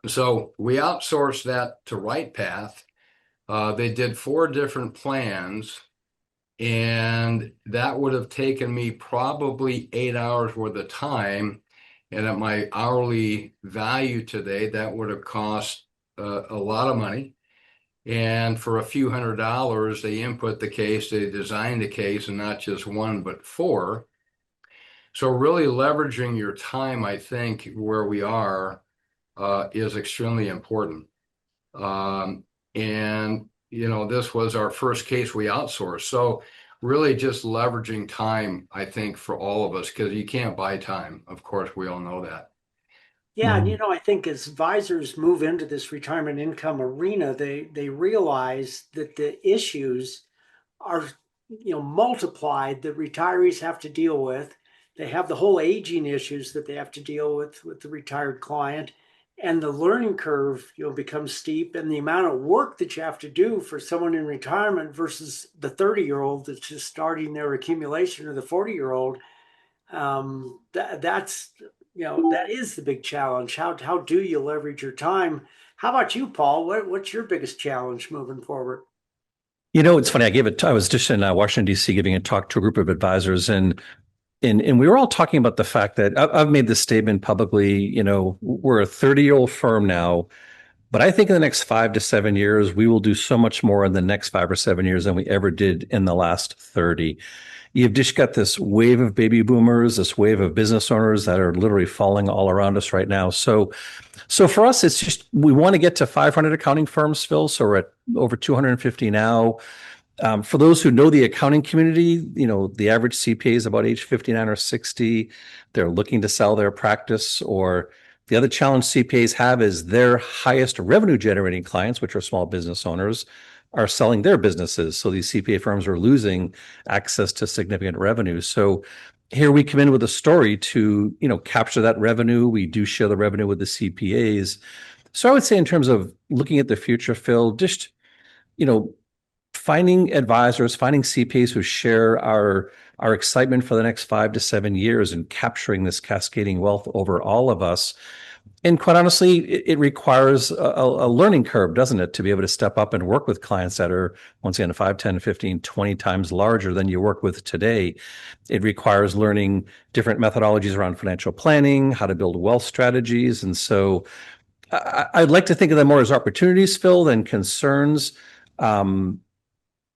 So we outsourced that to Right Path. They did 4 different plans, and that would have taken me probably 8 hours worth of time. And at my hourly value today, that would have cost a lot of money. And for a few $100s, they input the case, they designed the case, and not just 1, but 4. So really leveraging your time, I think, where we are, is extremely important. And, this was our first case we outsourced. So really just leveraging time, I think, for all of us, because you can't buy time. Of course, we all know that.
Yeah, and I think as advisors move into this retirement income arena, they realize that the issues are, multiplied that retirees have to deal with. They have the whole aging issues that they have to deal with the retired client, and the learning curve, becomes steep, and the amount of work that you have to do for someone in retirement versus the 30-year-old that's just starting their accumulation, or the 40-year-old. That's that is the big challenge. How do you leverage your time? How about you, Paul? What's your biggest challenge moving forward?
It's funny. I was just in Washington, D.C. giving a talk to a group of advisors, and we were all talking about the fact that I've made this statement publicly. We're a 30-year-old firm now, but I think in the next 5 to 7 years, we will do so much more in the next 5 or 7 years than we ever did in the last 30. You've just got this wave of baby boomers, this wave of business owners that are literally falling all around us right now. So for us, it's just, we want to get to 500 accounting firms, Phil. So we're at over 250 now. For those who know the accounting community, the average CPA is about age 59 or 60. They're looking to sell their practice. Or the other challenge CPAs have is their highest revenue generating clients, which are small business owners, are selling their businesses. So these CPA firms are losing access to significant revenue. So here we come in with a story to, capture that revenue. We do share the revenue with the CPAs. So I would say, in terms of looking at the future, Phil, just, finding advisors, finding CPAs who share our excitement for the next 5 to 7 years and capturing this cascading wealth over all of us. And quite honestly, it requires a learning curve, doesn't it, to be able to step up and work with clients that are, once again, 5, 10, 15, 20 times larger than you work with today. It requires learning different methodologies around financial planning, how to build wealth strategies. And so I'd like to think of them more as opportunities, Phil, than concerns.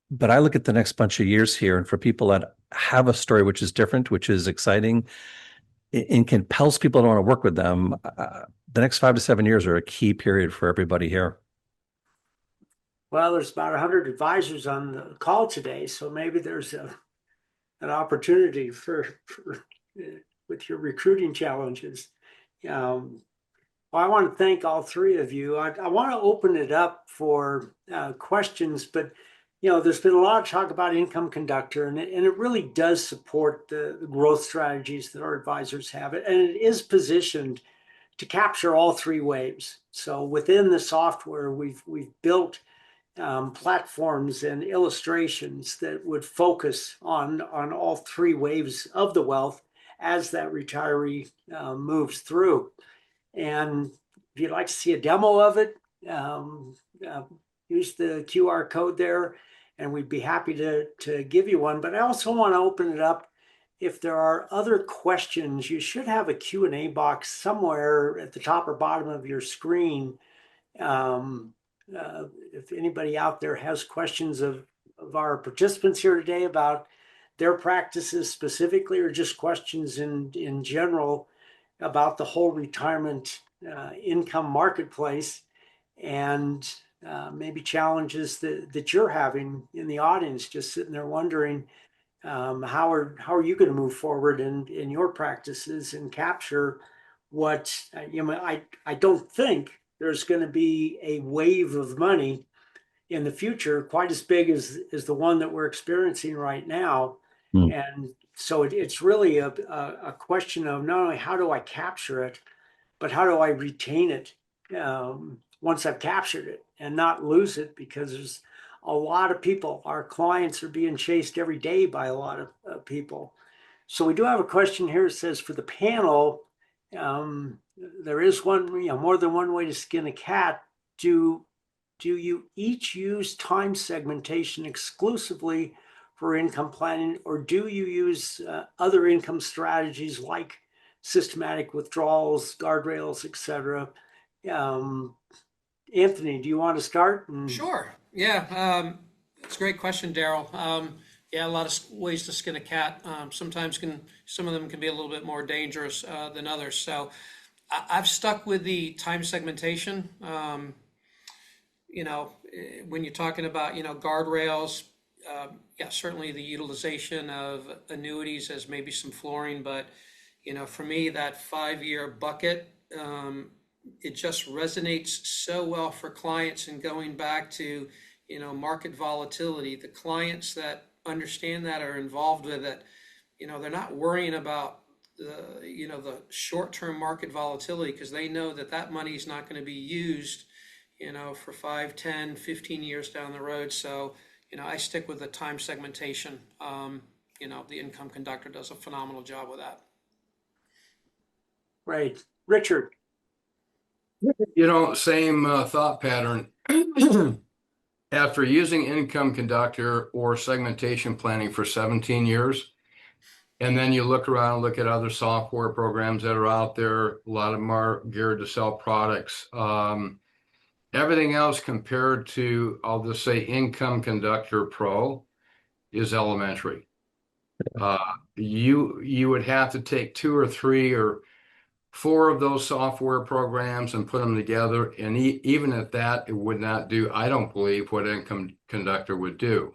But I look at the next bunch of years here, and for people that have a story which is different, which is exciting, and compels people to want to work with them, the next 5 to 7 years are a key period for everybody here.
Well, there's about 100 advisors on the call today, so maybe there's an opportunity for with your recruiting challenges. Well, I want to thank all 3 of you. I want to open it up for questions, but there's been a lot of talk about income conductor, and it really does support the growth strategies that our advisors have. And it is positioned to capture all three waves. So within the software, we've built platforms and illustrations that would focus on all three waves of the wealth as that retiree moves through. And if you'd like to see a demo of it, use the QR code there, and we'd be happy to give you one. But I also want to open it up. If there are other questions, you should have a Q&A box somewhere at the top or bottom of your screen. If anybody out there has questions of our participants here today about their practices specifically, or just questions in general about the whole retirement income marketplace, and maybe challenges that you're having in the audience, just sitting there wondering, how are you going to move forward in your practices and capture what, I don't think there's going to be a wave of money in the future quite as big as the one that we're experiencing right now. And so it's really a question of not only how do I capture it, but how do I retain it once I've captured it and not lose it, because there's a lot of people, our clients are being chased every day by a lot of people. So we do have a question here. It says, for the panel, there is one, more than one way to skin a cat. Do you each use time segmentation exclusively for income planning, or do you use other income strategies like systematic withdrawals, guardrails, etc.? Anthony, do you want to start?
Sure. Yeah. It's a great question, Daryl. Yeah, a lot of ways to skin a cat. Sometimes some of them can be a little bit more dangerous than others. So I've stuck with the time segmentation. When you're talking about, guardrails, yeah, certainly the utilization of annuities as maybe some flooring, but, for me, that 5-year bucket, it just resonates so well for clients, and going back to, market volatility. The clients that understand that are involved with it, they're not worrying about the short-term market volatility, because they know that money is not going to be used, for 5, 10, 15 years down the road. So, I stick with the time segmentation. The income conductor does a phenomenal job with that.
Right. Richard.
Same thought pattern. After using income conductor or segmentation planning for 17 years, and then you look around and look at other software programs that are out there, a lot of them are geared to sell products. Everything else compared to, I'll just say, Income Conductor Pro is elementary. You would have to take 2 or 3 or 4 of those software programs and put them together, and even at that, it would not do, I don't believe, what Income Conductor would do.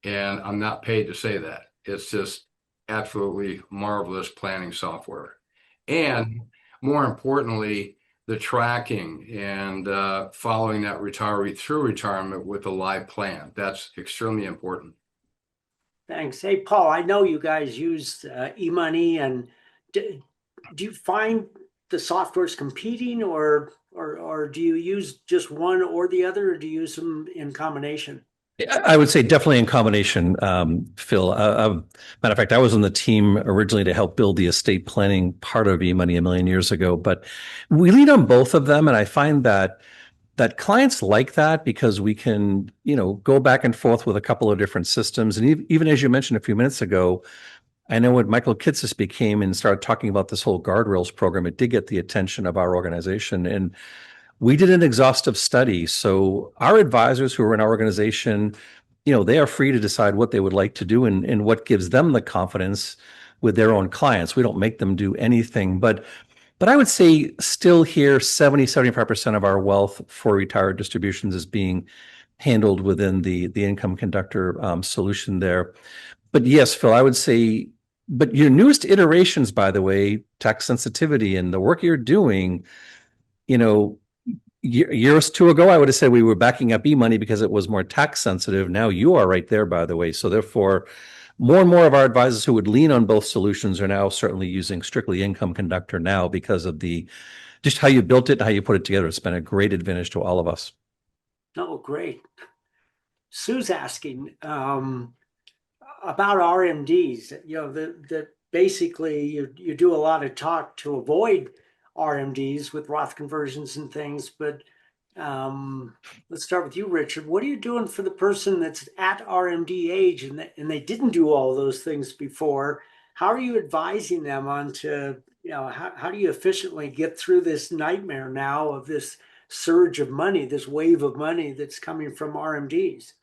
And I'm not paid to say that. It's just absolutely marvelous planning software. And more importantly, the tracking and following that retiree through retirement with a live plan. That's extremely important.
Thanks. Hey, Paul, I know you guys use eMoney, and do you find the software's competing, or do you use just one or the other, or do you use them in combination?
I would say definitely in combination, Phil. Matter of fact, I was on the team originally to help build the estate planning part of eMoney a million years ago, but we lean on both of them. And I find that clients like that, because we can, go back and forth with a couple of different systems. And even as you mentioned a few minutes ago, I know when Michael Kitsis came and started talking about this whole guardrails program, it did get the attention of our organization. And we did an exhaustive study. So our advisors who are in our organization, they are free to decide what they would like to do and what gives them the confidence with their own clients. We don't make them do anything. But I would say still here, 75% of our wealth for retired distributions is being handled within the income conductor solution there. But yes, Phil, I would say, but your newest iterations, by the way, tax sensitivity and the work you're doing, year or two ago, I would have said we were backing up e-money because it was more tax sensitive. Now you are right there, by the way. So therefore, more and more of our advisors who would lean on both solutions are now certainly using strictly income conductor now because of the just how you built it and how you put it together. It's been a great advantage to all of us.
Oh, great. Sue's asking about RMDs. You know, that basically you do a lot of talk to avoid RMDs with Roth conversions and things, but let's start with you, Richard. What are you doing for the person that's at RMD age and they didn't do all those things before? How are you advising them on to, you know, how do you efficiently get through this nightmare now of this surge of money, this wave of money that's coming from RMDs?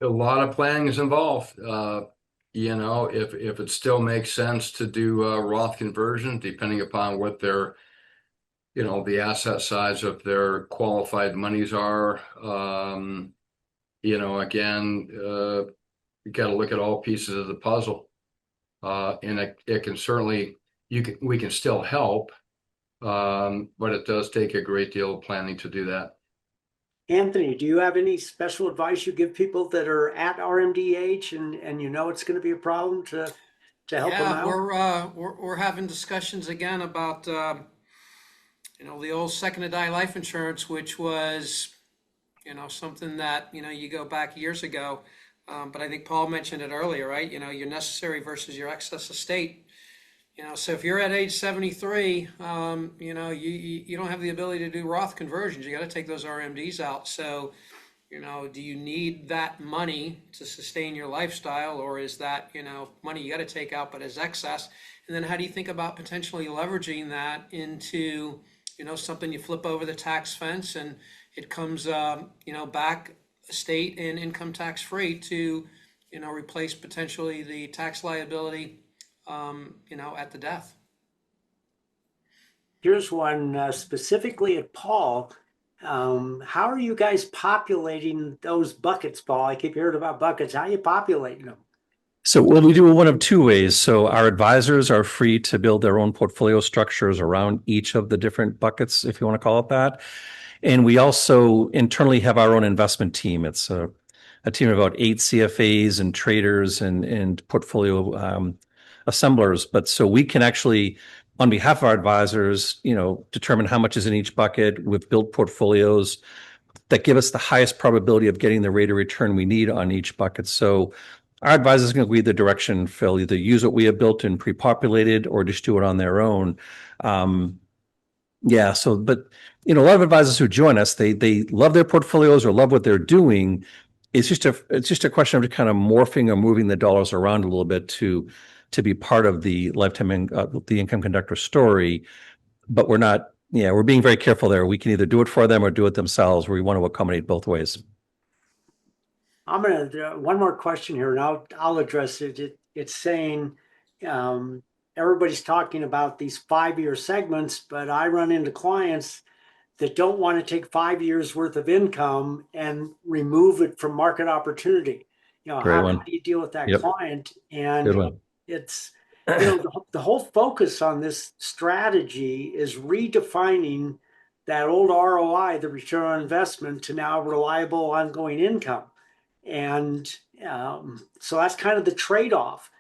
A lot of planning is involved. You know, if it still makes sense to do a Roth conversion, depending upon what their, you know, the asset size of their qualified monies are. You know, again, you got to look at all pieces of the puzzle, and it can certainly we can still help, but it does take a great deal of planning to do that.
Anthony, do you have any special advice you give people that are at RMD age and you know it's going to be a problem to help them out?
We're having discussions again about you know, the old second to die life insurance, which was, you know, something that, you know, you go back years ago. But I think Paul mentioned it earlier, right? You know, your necessary versus your excess estate. You know, so if you're at age 73, you know, you don't have the ability to do Roth conversions. You got to take those RMDs out. So, you know, do you need that money to sustain your lifestyle, or is that, you know, money you got to take out but as excess? And then how do you think about potentially leveraging that into, you know, something you flip over the tax fence and it comes, you know, back estate and income tax free to, you know, replace potentially the tax liability, you know, at the death.
Here's one specifically at Paul. How are you guys populating those buckets, Paul? I keep hearing about buckets. How are you populating them?
So well, we do it one of two ways. So our advisors are free to build their own portfolio structures around each of the different buckets, if you want to call it that. And we also internally have our own investment team. It's a team of about 8 CFAs and traders and portfolio assemblers. But so we can actually, on behalf of our advisors, you know, determine how much is in each bucket. We've built portfolios that give us the highest probability of getting the rate of return we need on each bucket. So our advisors can go either direction, Phil, either use what we have built and pre-populated or just do it on their own. Yeah. So, but, you know, a lot of advisors who join us, they love their portfolios or love what they're doing. It's just a question of kind of morphing or moving the dollars around a little bit to be part of the lifetime, the income conductor story. But we're not, yeah, we're being very careful there. We can either do it for them or do it themselves. We want to accommodate both ways.
I'm going to one more question here, and I'll address it. It's saying everybody's talking about these 5-year segments, but I run into clients that don't want to take 5 years worth of income and remove it from market opportunity. You know, how do you deal with that client? And it's, you know, the whole focus on this strategy is redefining that old ROI, the return on investment, to now reliable ongoing income. And so that's kind of the trade-off,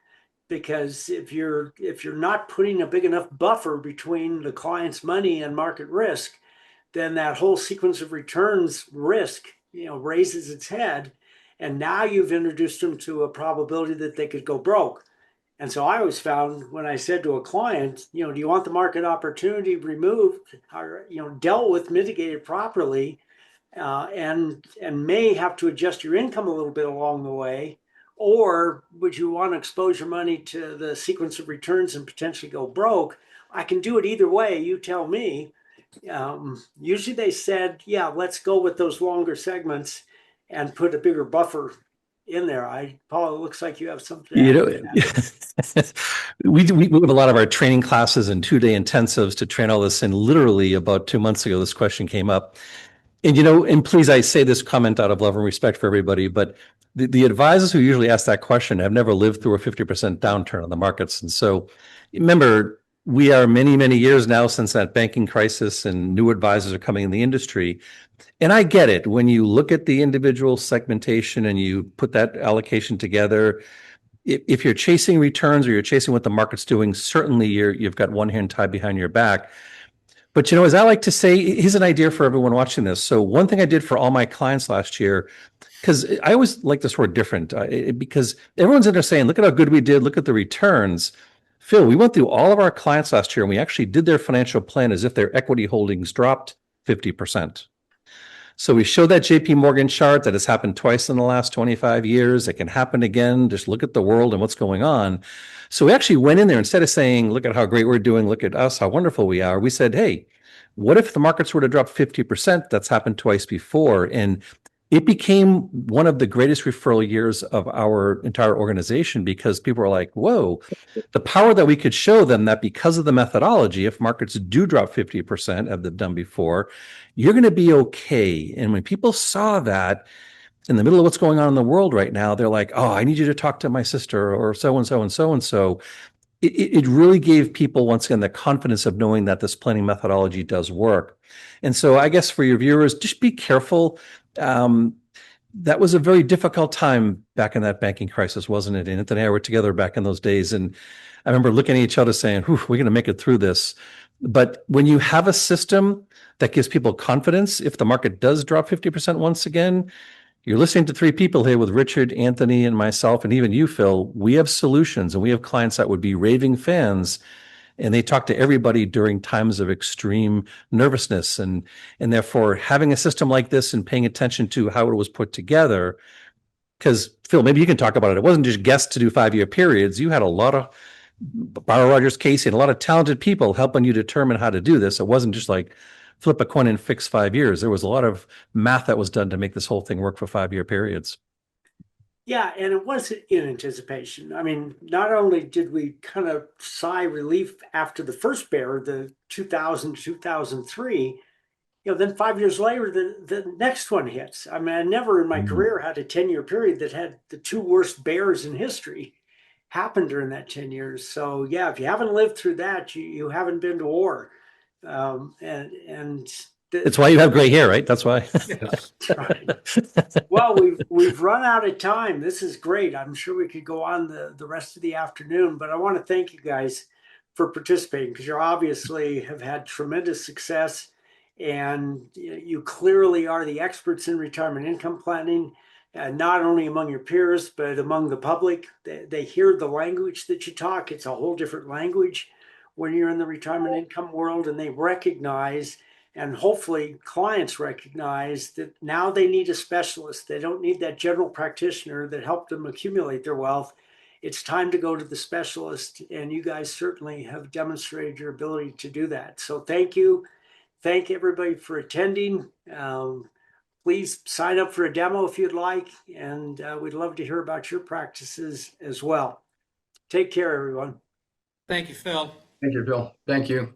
because if you're not putting a big enough buffer between the client's money and market risk, then that whole sequence of returns risk, you know, raises its head. And now you've introduced them to a probability that they could go broke. And so I always found, when I said to a client, you know, do you want the market opportunity removed or, you know, dealt with, mitigated properly, and may have to adjust your income a little bit along the way, or would you want to expose your money to the sequence of returns and potentially go broke? I can do it either way. You tell me. Usually they said, yeah, let's go with those longer segments and put a bigger buffer in there. Paul, it looks like you have something.
You know, we have a lot of our training classes and 2-day intensives to train all this. And literally about 2 months ago, this question came up. And, you know, and please, I say this comment out of love and respect for everybody, but the advisors who usually ask that question have never lived through a 50% downturn on the markets. And so remember, we are many, many years now since that banking crisis and new advisors are coming in the industry. And I get it. When you look at the individual segmentation and you put that allocation together, if you're chasing returns or you're chasing what the market's doing, certainly you've got one hand tied behind your back. But as I like to say, here's an idea for everyone watching this. So one thing I did for all my clients last year, because I always like this word different, because everyone's in there saying, look at how good we did, look at the returns. Phil, we went through all of our clients last year and we actually did their financial plan as if their equity holdings dropped 50%. So we showed that JP Morgan chart that has happened twice in the last 25 years. It can happen again. Just look at the world and what's going on. So we actually went in there, instead of saying, look at how great we're doing, look at us, how wonderful we are. We said, hey, what if the markets were to drop 50%? That's happened twice before. And it became one of the greatest referral years of our entire organization, because people were like, whoa, the power that we could show them that because of the methodology, if markets do drop 50%, as they've done before, you're going to be okay. And when people saw that in the middle of what's going on in the world right now, they're like, oh, I need you to talk to my sister or so-and-so and so-and-so. It really gave people, once again, the confidence of knowing that this planning methodology does work. And so I guess for your viewers, just be careful. That was a very difficult time back in that banking crisis, wasn't it? And Anthony and I were together back in those days. And I remember looking at each other saying, we're going to make it through this. But when you have a system that gives people confidence, if the market does drop 50% once again, you're listening to three people here with Richard, Anthony, and myself, and even you, Phil. We have solutions, and we have clients that would be raving fans, and they talk to everybody during times of extreme nervousness. And therefore, having a system like this and paying attention to how it was put together, because Phil, maybe you can talk about it. It wasn't just guessed to do 5-year periods. You had a lot of Barrow Rogers, Casey, and a lot of talented people helping you determine how to do this. It wasn't just like flip a coin and fix 5 years. There was a lot of math that was done to make this whole thing work for 5-year periods.
Yeah, and it was in anticipation. I mean, not only did we kind of sigh relief after the first bear, the 2000, 2003, then 5 years later, the next one hits. I mean, I never in my career had a 10-year period that had the two worst bears in history happen during that 10 years. So yeah, if you haven't lived through that, you haven't been to war.
It's why you have gray hair, right? That's why.
Right. Well, we've run out of time. This is great. I'm sure we could go on the rest of the afternoon, but I want to thank you guys for participating, because you obviously have had tremendous success, and you clearly are the experts in retirement income planning, not only among your peers, but among the public. They hear the language that you talk. It's a whole different language when you're in the retirement income world, and they recognize, and hopefully clients recognize, that now they need a specialist. They don't need that general practitioner that helped them accumulate their wealth. It's time to go to the specialist, and you guys certainly have demonstrated your ability to do that. So thank you. Thank everybody for attending. Please sign up for a demo if you'd like, and we'd love to hear about your practices as well. Take care, everyone.
Thank you, Phil.
Thank you, Bill. Thank you.